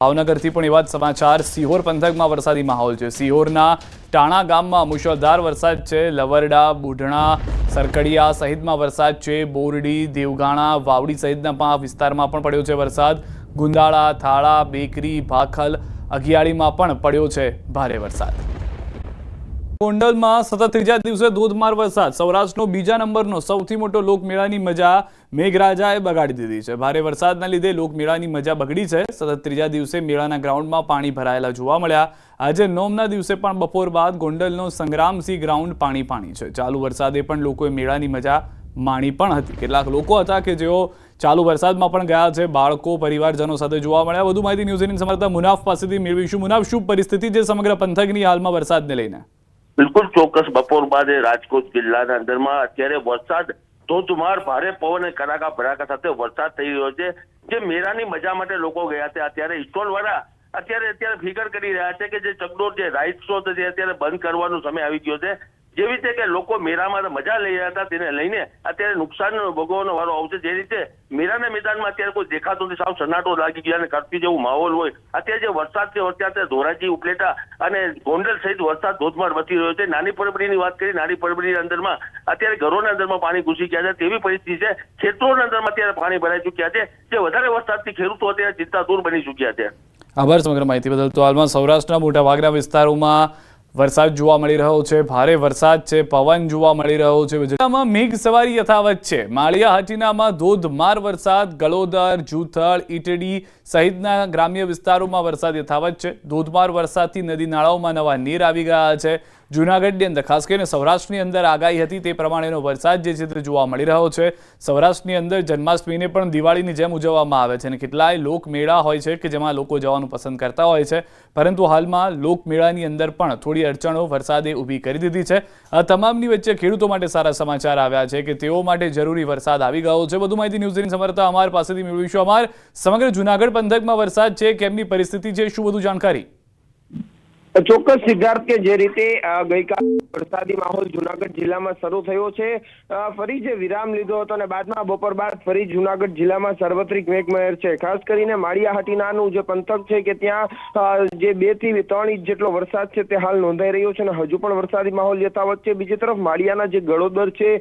ભાવનગરથી પણ એવા જ સમાચાર। સિહોર પંથકમાં વરસાદી માહોલ છે। સિહોરના ટાણા ગામમાં મુશળધાર વરસાદ છે। લવરડા, બુઢણા, સરકડિયા સહિતમાં વરસાદ છે। બોરડી, દેવગાણા, વાવડી સહિતના વિસ્તારમાં પણ પડ્યો છે વરસાદ। ગુંદાળા, થાળા, બેકરી, ભાખલ, અગિયાળીમાં પણ પડ્યો છે ભારે વરસાદ। ગોંડલમાં સતત ત્રીજા દિવસે ધોધમાર વરસાદ। સૌરાષ્ટ્રનો બીજા નંબરનો સૌથી મોટો લોકમેળાની મજા મેઘરાજાએ બગાડી દીધી છે। ભારે વરસાદના લીધે લોકમેળાની મજા બગડી છે। સતત ત્રીજા દિવસે મેળાના ગ્રાઉન્ડમાં પાણી ભરાયેલા જોવા મળ્યા। આજે નોમના દિવસે પણ બપોર બાદ ગોંડલનો સંગ્રામસિંહ ગ્રાઉન્ડ પાણી છે। ચાલુ વરસાદે પણ લોકોએ મેળાની મજા માણી પણ હતી। કેટલાક લોકો હતા કે જેઓ ચાલુ વરસાદમાં પણ ગયા છે। બાળકો પરિવારજનો સાથે જોવા મળ્યા। વધુ માહિતી ન્યૂઝ 18 સંવાદદાતા મુનાફ પાસેથી મેળવીશું। મુનાફ, શું પરિસ્થિતિ છે સમગ્ર પંથકની હાલમાં વરસાદને લઈને? બિલકુલ ચોક્કસ। બપોર બાદ રાજકોટ જિલ્લાના અંદરમાં અત્યારે વરસાદ ધોધમાર ભારે પવન અને કડાકા ભડાકા સાથે વરસાદ થઈ રહ્યો છે। જે મેળાની મજા માટે લોકો ગયા છે, અત્યારે સ્ટોલ વાળા અત્યારે ફિકર કરી રહ્યા છે કે જે ચકડોળ, જે રાઈડ શો છે અત્યારે બંધ કરવાનો સમય આવી ગયો છે। જેવી રીતે કે લોકો મેળામાં મજા લઈ રહ્યા હતા, તેને લઈને અત્યારે નુકસાન ભોગવવાનો વારો આવશે। જે રીતે મેળાના મેદાનમાં અત્યારે કોઈ દેખાતું નથી, સાવ સન્નાટો લાગી ગયા અને કરતી જેવું માહોલ હોય। અત્યારે જે વરસાદ છે અત્યારે ધોરાજી, ઉપલેટા અને ગોંડલ સહિત વરસાદ ધોધમાર વધી રહ્યો છે। નાની પરબડીની વાત કરીએ, નાની પરબડીની અંદરમાં અત્યારે ઘરોના અંદરમાં પાણી ઘૂસી ગયા છે તેવી પરિસ્થિતિ છે। ખેતરોના અંદરમાં અત્યારે પાણી ભરાઈ ચૂક્યા છે। જે વધારે વરસાદથી ખેડૂતો અત્યારે ચિંતા દૂર બની ચૂક્યા છે। આભાર સમગ્ર માહિતી બદલ। તો હાલમાં સૌરાષ્ટ્રના મોટાભાગના વિસ્તારોમાં વરસાદ જોવા મળી રહ્યો છે। ભારે વરસાદ છે, પવન જોવા મળી રહ્યો છે। જિલ્લામાં મેઘ સવારી યથાવત છે। માળિયા હાટીનામાં ધોધમાર વરસાદ। ગળોદર, જૂથળ, ઈટડી સહિતના ગ્રામ્ય વિસ્તારોમાં વરસાદ યથાવત છે। ધોધમાર વરસાદથી નદી નાળાઓમાં નવા નીર આવી ગયા છે। જૂનાગઢની અંદર, ખાસ કરીને સૌરાષ્ટ્રની અંદર આગાહી હતી તે પ્રમાણેનો વરસાદ જે છે તે જોવા મળી રહ્યો છે। સૌરાષ્ટ્રની અંદર જન્માષ્ટમીને પણ દિવાળીની જેમ ઉજવવામાં આવે છે અને કેટલાય લોકમેળા હોય છે કે જેમાં લોકો જવાનું પસંદ કરતા હોય છે, પરંતુ હાલમાં લોકમેળાની અંદર પણ થોડી અડચણો વરસાદે ઊભી કરી દીધી છે। આ તમામની વચ્ચે ખેડૂતો માટે સારા સમાચાર આવ્યા છે કે તેઓ માટે જરૂરી વરસાદ આવી ગયો છે। વધુ માહિતી ન્યૂઝ 18 સંવાદદાતા અમાર પાસેથી મેળવીશું। અમાર, સમગ્ર જૂનાગઢ પંથકમાં વરસાદ છે, કેમની પરિસ્થિતિ છે, શું વધુ જાણકારી? ચોક્કસ સિદ્ધાર્થ, કે જે રીતે ગઈકાલે વરસાદી માહોલ જુનાગઢ જિલ્લામાં શરૂ થયો છે, ફરી જે વિરામ લીધો હતો અને બાદમાં બપોર બાદ ફરી જુનાગઢ જિલ્લામાં સાર્વત્રિક મેઘમહેર છે। ખાસ કરીને માળિયા હાટીનાનું જે પંથક છે કે ત્યાં જે 2 થી 3 ઇંચ જેટલો વરસાદ છે તે હાલ નોંધાઈ રહ્યો છે અને હજુ પણ વરસાદી માહોલ યથાવત છે। બીજી તરફ માળિયાના જે ગળોદર છે,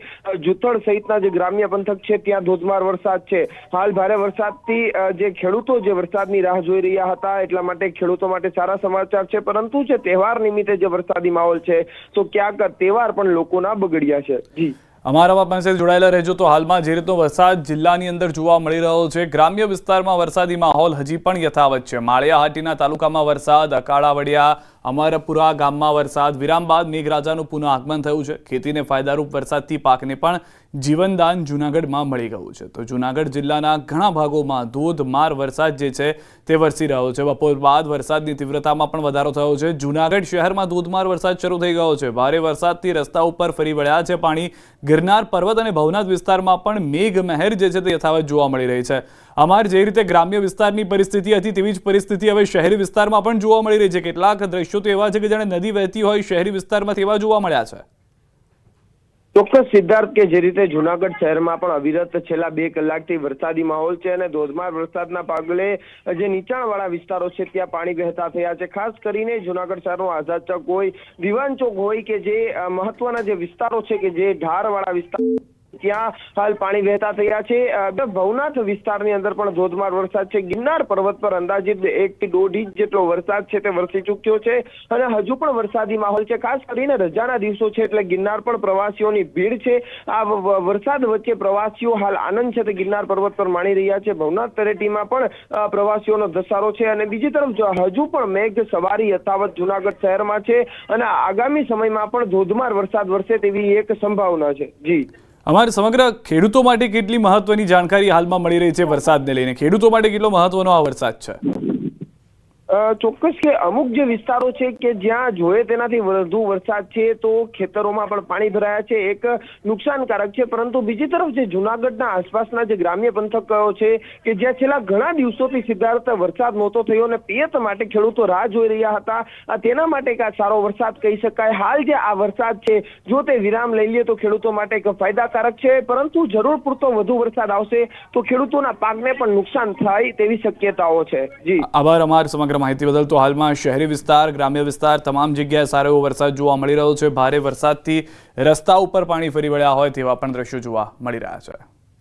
જૂથળ સહિતના જે ગ્રામ્ય પંથક છે ત્યાં ધોધમાર વરસાદ છે। હાલ ભારે વરસાદથી જે ખેડૂતો જે વરસાદની રાહ જોઈ રહ્યા હતા એટલા માટે ખેડૂતો માટે સારા સમાચાર છે, પરંતુ જે તહેવાર નિમિત્તે જે વરસાદી માહોલ છે તો ક્યાંક તહેવાર પણ લોકોના બગડ્યા છે। જી, અમારા પાસે જોડાયેલા રહેજો। તો હાલમાં જે રીતનો વરસાદ જિલ્લાની અંદર જોવા મળી રહ્યો છે, ગ્રામ્ય વિસ્તારમાં વરસાદી માહોલ હજી પણ યથાવત છે। માળિયા હાટીના તાલુકામાં વરસાદ, અકાળાવડિયા, અમરપુરા ગામમાં વરસાદ, વિરામ બાદ મેઘરાજાનું પુનઃ આગમન થયું છે। ખેતીને ફાયદારૂપ વરસાદથી પાકને પણ જીવનદાન જૂનાગઢમાં મળી ગયું છે। તો જૂનાગઢ જિલ્લાના ઘણા ભાગોમાં ધોધમાર વરસાદ જે છે તે વરસી રહ્યો છે। બપોર બાદ વરસાદની તીવ્રતામાં પણ વધારો થયો છે। જૂનાગઢ શહેરમાં ધોધમાર વરસાદ શરૂ થઈ ગયો છે। ભારે વરસાદથી રસ્તા ઉપર ફરી વળ્યા છે પાણી। ગિરનાર પર્વત અને ભવનાથ વિસ્તારમાં પણ મેઘમહેર જે છે તે યથાવત જોવા મળી રહી છે। અમાર જે રીતે ગ્રામ્ય વિસ્તારની પરિસ્થિતિ હતી તેવી જ પરિસ્થિતિ હવે શહેરી વિસ્તારમાં પણ જોવા મળી રહી છે। કેટલાક દ્રશ્યો તો એવા છે કે જાણે નદી વહેતી હોય શહેરી વિસ્તારમાં તેવા જોવા મળ્યા છે। ચોક્કસ સિદ્ધાર્થ, કે જે રીતે જુનાગઢ શહેરમાં પણ અવિરત છેલ્લા 2 કલાકથી વરસાદી માહોલ છે અને ધોધમાર વરસાદના પગલે જે નીચાણવાળા વિસ્તારો છે ત્યાં પાણી વહેતા થયા છે। ખાસ કરીને જુનાગઢ શહેરનો આઝાદ ચોક હોય, દિવાન ચોક હોય કે જે મહત્વના જે વિસ્તારો છે કે જે ઢારવાળા વિસ્તાર ત્યાં હાલ પાણી વહેતા થયા છે। ભવનાથ વિસ્તારની અંદર પણ ધોધમાર વરસાદ છે। ગિરનાર પર્વત પર અંદાજિત 1 થી 1.5 ઇંચ જેટલો વરસાદ છે તે વરસી ચૂક્યો છે અને હજુ પણ વરસાદી માહોલ છે। ખાસ કરીને રજાના દિવસો છે એટલે ગિરનાર પણ પ્રવાસીઓની ભીડ છે। આ વરસાદ વચ્ચે પ્રવાસીઓ હાલ આનંદ છે તે ગિરનાર પર્વત પર માણી રહ્યા છે। ભવનાથ તળેટીમાં પણ પ્રવાસીઓનો ધસારો છે અને બીજી તરફ હજુ પણ મેઘ સવારી યથાવત જુનાગઢ શહેરમાં છે અને આગામી સમયમાં પણ ધોધમાર વરસાદ વરસે તેવી એક સંભાવના છે। જી, અમારે સમગ્ર ખેડૂતો માટે કેટલી મહત્વની જાણકારી હાલમાં મળી રહી છે વરસાદને લઈને? ખેડૂતો માટે કેટલો મહત્વનો આ વરસાદ છે? ચોક્કસ કે અમુક જે વિસ્તારો છે કે જ્યાં જોઈએ તેનાથી વધુ વરસાદ છે તો ખેતરોમાં પણ પાણી ભરાયા છે, એક નુકસાનકારક છે. પરંતુ બીજી તરફ જે જુનાગઢના આસપાસના જે ગ્રામ્ય પંથકો છે કે જ્યાં છેલ્લા ઘણા દિવસોથી સિદ્ધાર્થ વરસાદ નહોતો થયો અને પિયત માટે ખેડૂતો રાહ જોઈ રહ્યા હતા, તેના માટે એક આ સારો વરસાદ કહી શકાય. હાલ જે આ વરસાદ છે જો તે વિરામ લઈ લે તો ખેડૂતો માટે એક ફાયદાકારક છે, પરંતુ જરૂર પૂરતો વધુ વરસાદ આવશે તો ખેડૂતોના પાકને પણ નુકસાન થાય તેવી શક્યતાઓ છે. જી આભાર અમારી સમગ્ર માહિતી બદલ. તો હાલમાં શહેરી વિસ્તાર, ગ્રામ્ય વિસ્તાર તમામ જગ્યાએ સારો એવો વરસાદ જોવા મળી રહ્યો છે. ભારે વરસાદથી રસ્તા ઉપર પાણી ફરી વળ્યા હોય તેવા પણ દ્રશ્યો જોવા મળી રહ્યા છે.